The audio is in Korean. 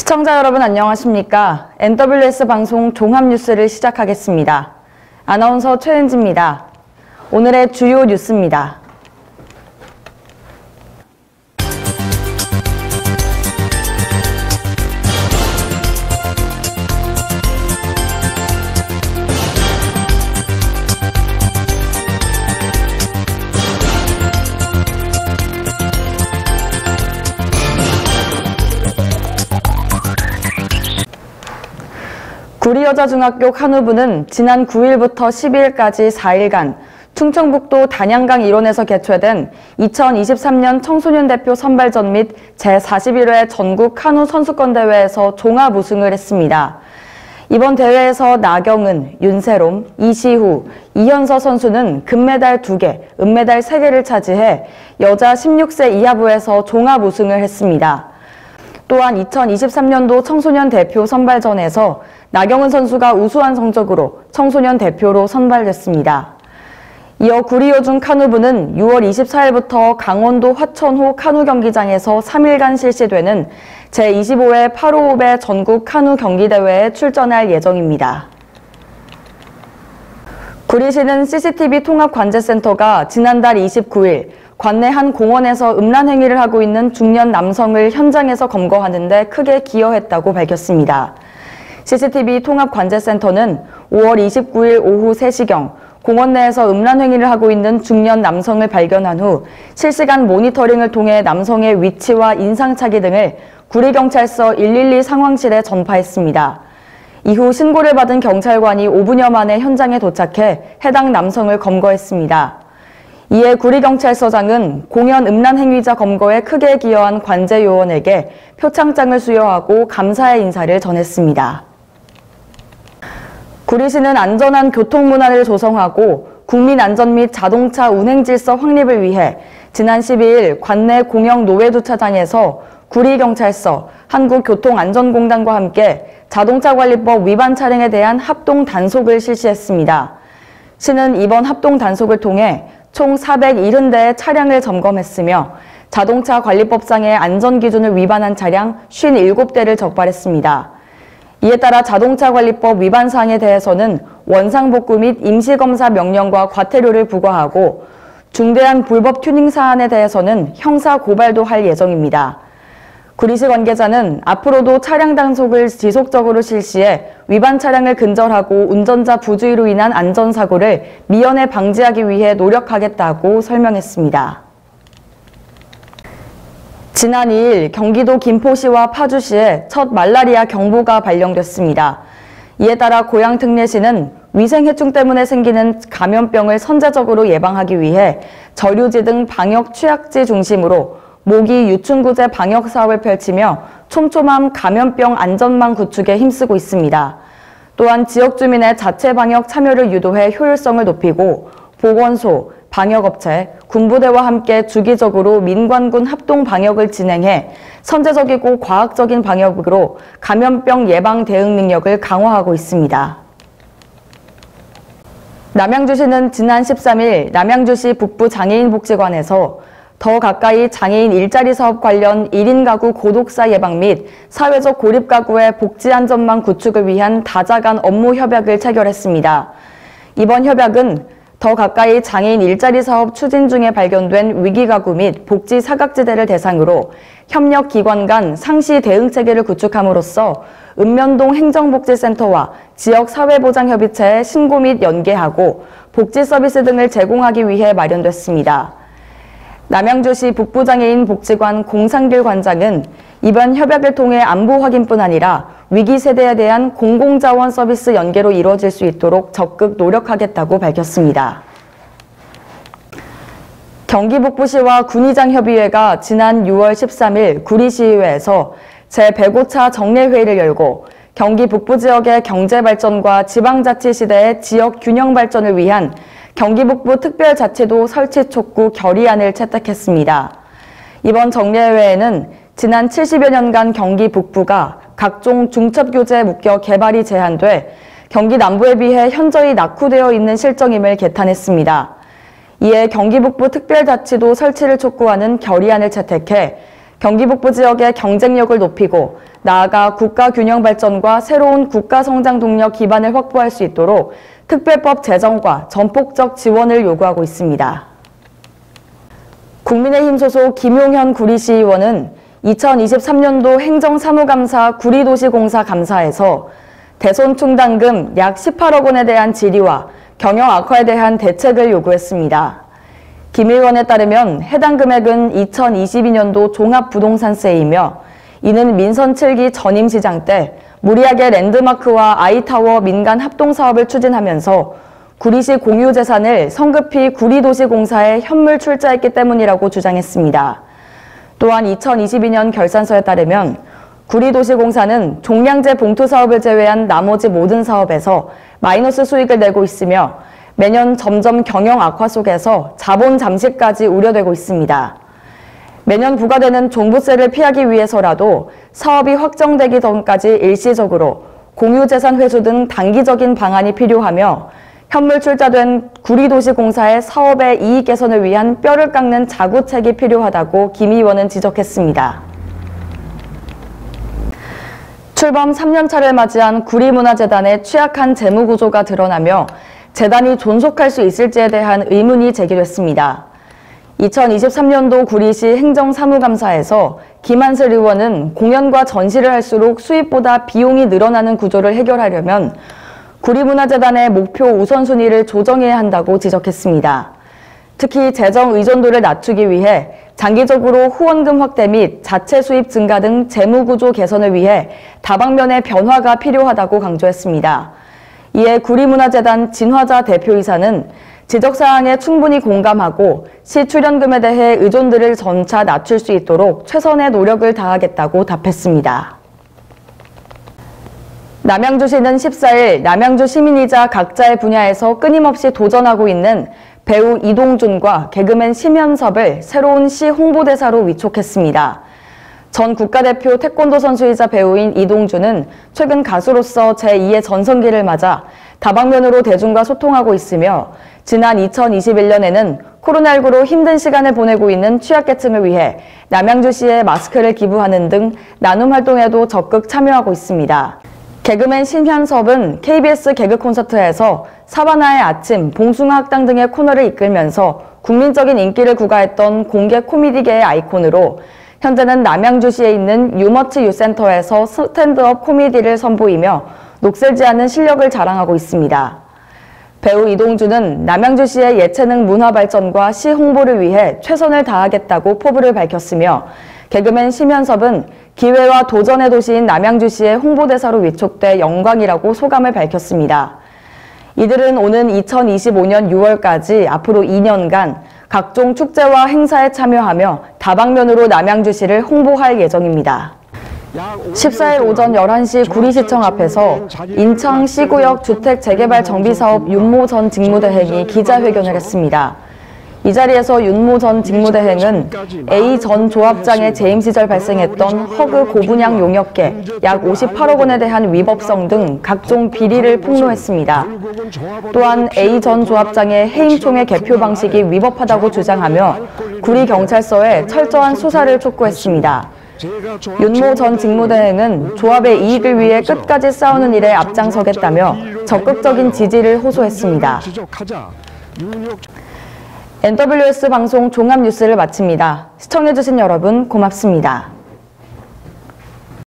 시청자 여러분 안녕하십니까? NWS 방송 종합뉴스를 시작하겠습니다. 아나운서 최은지입니다. 오늘의 주요 뉴스입니다. 구리여자중학교 칸후부는 지난 9일부터 12일까지 4일간 충청북도 단양강 일원에서 개최된 2023년 청소년 대표 선발전 및 제41회 전국 카누 선수권대회에서 종합 우승을 했습니다. 이번 대회에서 나경은, 윤세롬, 이시후, 이현서 선수는 금메달 2개, 은메달 3개를 차지해 여자 16세 이하부에서 종합 우승을 했습니다. 또한 2023년도 청소년 대표 선발전에서 나경은 선수가 우수한 성적으로 청소년 대표로 선발됐습니다. 이어 구리여중 카누부는 6월 24일부터 강원도 화천호 카누 경기장에서 3일간 실시되는 제25회 8호흡의 전국 카누 경기대회에 출전할 예정입니다. 구리시는 CCTV 통합관제센터가 지난달 29일 관내 한 공원에서 음란 행위를 하고 있는 중년 남성을 현장에서 검거하는 데 크게 기여했다고 밝혔습니다. CCTV 통합관제센터는 5월 29일 오후 3시경 공원 내에서 음란 행위를 하고 있는 중년 남성을 발견한 후 실시간 모니터링을 통해 남성의 위치와 인상착의 등을 구리경찰서 112 상황실에 전파했습니다. 이후 신고를 받은 경찰관이 5분여 만에 현장에 도착해 해당 남성을 검거했습니다. 이에 구리경찰서장은 공연 음란 행위자 검거에 크게 기여한 관제요원에게 표창장을 수여하고 감사의 인사를 전했습니다. 구리시는 안전한 교통문화를 조성하고 국민안전 및 자동차 운행질서 확립을 위해 지난 12일 관내 공영 노회주차장에서 구리경찰서, 한국교통안전공단과 함께 자동차관리법 위반 차량에 대한 합동 단속을 실시했습니다. 시는 이번 합동 단속을 통해 총 470대의 차량을 점검했으며 자동차관리법상의 안전기준을 위반한 차량 57대를 적발했습니다. 이에 따라 자동차관리법 위반 사항에 대해서는 원상복구 및 임시검사 명령과 과태료를 부과하고 중대한 불법 튜닝 사안에 대해서는 형사 고발도 할 예정입니다. 구리시 관계자는 앞으로도 차량 단속을 지속적으로 실시해 위반 차량을 근절하고 운전자 부주의로 인한 안전사고를 미연에 방지하기 위해 노력하겠다고 설명했습니다. 지난 2일 경기도 김포시와 파주시에 첫 말라리아 경보가 발령됐습니다. 이에 따라 고양특례시는 위생해충 때문에 생기는 감염병을 선제적으로 예방하기 위해 저류지 등 방역 취약지 중심으로 모기 유충구제 방역 사업을 펼치며 촘촘한 감염병 안전망 구축에 힘쓰고 있습니다. 또한 지역 주민의 자체 방역 참여를 유도해 효율성을 높이고 보건소, 방역업체, 군부대와 함께 주기적으로 민관군 합동 방역을 진행해 선제적이고 과학적인 방역으로 감염병 예방 대응 능력을 강화하고 있습니다. 남양주시는 지난 13일 남양주시 북부 장애인복지관에서 더 가까이 장애인 일자리 사업 관련 1인 가구 고독사 예방 및 사회적 고립 가구의 복지 안전망 구축을 위한 다자간 업무 협약을 체결했습니다. 이번 협약은 더 가까이 장애인 일자리 사업 추진 중에 발견된 위기 가구 및 복지 사각지대를 대상으로 협력기관 간 상시 대응 체계를 구축함으로써 읍면동 행정복지센터와 지역 사회보장협의체에 신고 및 연계하고 복지 서비스 등을 제공하기 위해 마련됐습니다. 남양주시 북부장애인 복지관 공상길 관장은 이번 협약을 통해 안부 확인뿐 아니라 위기 세대에 대한 공공자원 서비스 연계로 이루어질 수 있도록 적극 노력하겠다고 밝혔습니다. 경기 북부시와 군의장협의회가 지난 6월 13일 구리시의회에서 제105차 정례회의를 열고 경기 북부 지역의 경제발전과 지방자치 시대의 지역 균형 발전을 위한 경기 북부 특별자치도 설치 촉구 결의안을 채택했습니다. 이번 정례회에는 지난 70여 년간 경기 북부가 각종 중첩교제에 묶여 개발이 제한돼 경기 남부에 비해 현저히 낙후되어 있는 실정임을 개탄했습니다. 이에 경기 북부 특별자치도 설치를 촉구하는 결의안을 채택해 경기 북부 지역의 경쟁력을 높이고 나아가 국가 균형 발전과 새로운 국가 성장 동력 기반을 확보할 수 있도록 특별법 제정과 전폭적 지원을 요구하고 있습니다. 국민의힘 소속 김용현 구리시의원은 2023년도 행정사무감사 구리도시공사 감사에서 대손 충당금 약 18억 원에 대한 질의와 경영 악화에 대한 대책을 요구했습니다. 김 의원에 따르면 해당 금액은 2022년도 종합부동산세이며 이는 민선 7기 전임시장 때 무리하게 랜드마크와 아이타워 민간 합동사업을 추진하면서 구리시 공유재산을 성급히 구리도시공사에 현물 출자했기 때문이라고 주장했습니다. 또한 2022년 결산서에 따르면 구리도시공사는 종량제 봉투 사업을 제외한 나머지 모든 사업에서 마이너스 수익을 내고 있으며 매년 점점 경영 악화 속에서 자본 잠식까지 우려되고 있습니다. 매년 부과되는 종부세를 피하기 위해서라도 사업이 확정되기 전까지 일시적으로 공유재산 회수 등 단기적인 방안이 필요하며 현물 출자된 구리도시공사의 사업의 이익 개선을 위한 뼈를 깎는 자구책이 필요하다고 김 의원은 지적했습니다. 출범 3년차를 맞이한 구리문화재단의 취약한 재무구조가 드러나며 재단이 존속할 수 있을지에 대한 의문이 제기됐습니다. 2023년도 구리시 행정사무감사에서 김한슬 의원은 공연과 전시를 할수록 수입보다 비용이 늘어나는 구조를 해결하려면 구리문화재단의 목표 우선순위를 조정해야 한다고 지적했습니다. 특히 재정 의존도를 낮추기 위해 장기적으로 후원금 확대 및 자체 수입 증가 등 재무구조 개선을 위해 다방면의 변화가 필요하다고 강조했습니다. 이에 구리문화재단 진화자 대표이사는 지적사항에 충분히 공감하고 시 출연금에 대해 의존들을 점차 낮출 수 있도록 최선의 노력을 다하겠다고 답했습니다. 남양주시는 14일 남양주 시민이자 각자의 분야에서 끊임없이 도전하고 있는 배우 이동준과 개그맨 심현섭을 새로운 시 홍보대사로 위촉했습니다. 전 국가대표 태권도 선수이자 배우인 이동준은 최근 가수로서 제2의 전성기를 맞아 다방면으로 대중과 소통하고 있으며 지난 2021년에는 코로나19로 힘든 시간을 보내고 있는 취약계층을 위해 남양주시에 마스크를 기부하는 등 나눔 활동에도 적극 참여하고 있습니다. 개그맨 심현섭은 KBS 개그 콘서트에서 사바나의 아침, 봉숭아 학당 등의 코너를 이끌면서 국민적인 인기를 구가했던 공개 코미디계의 아이콘으로 현재는 남양주시에 있는 유머치 유센터에서 스탠드업 코미디를 선보이며 녹슬지 않은 실력을 자랑하고 있습니다. 배우 이동준은 남양주시의 예체능 문화 발전과 시 홍보를 위해 최선을 다하겠다고 포부를 밝혔으며 개그맨 심현섭은 기회와 도전의 도시인 남양주시의 홍보대사로 위촉돼 영광이라고 소감을 밝혔습니다. 이들은 오는 2025년 6월까지 앞으로 2년간 각종 축제와 행사에 참여하며 다방면으로 남양주시를 홍보할 예정입니다. 14일 오전 11시 구리시청 앞에서 인창 시구역 주택 재개발 정비사업 윤모 전 직무대행이 기자회견을 했습니다. 이 자리에서 윤모 전 직무대행은 A 전 조합장의 재임 시절 발생했던 허그 고분양 용역계 약 58억 원에 대한 위법성 등 각종 비리를 폭로했습니다. 또한 A 전 조합장의 해임총회 개표 방식이 위법하다고 주장하며 구리경찰서에 철저한 수사를 촉구했습니다. 윤모 전 직무대행은 조합의 이익을 위해 끝까지 싸우는 일에 앞장서겠다며 적극적인 지지를 호소했습니다. NWS 방송 종합뉴스를 마칩니다. 시청해주신 여러분 고맙습니다.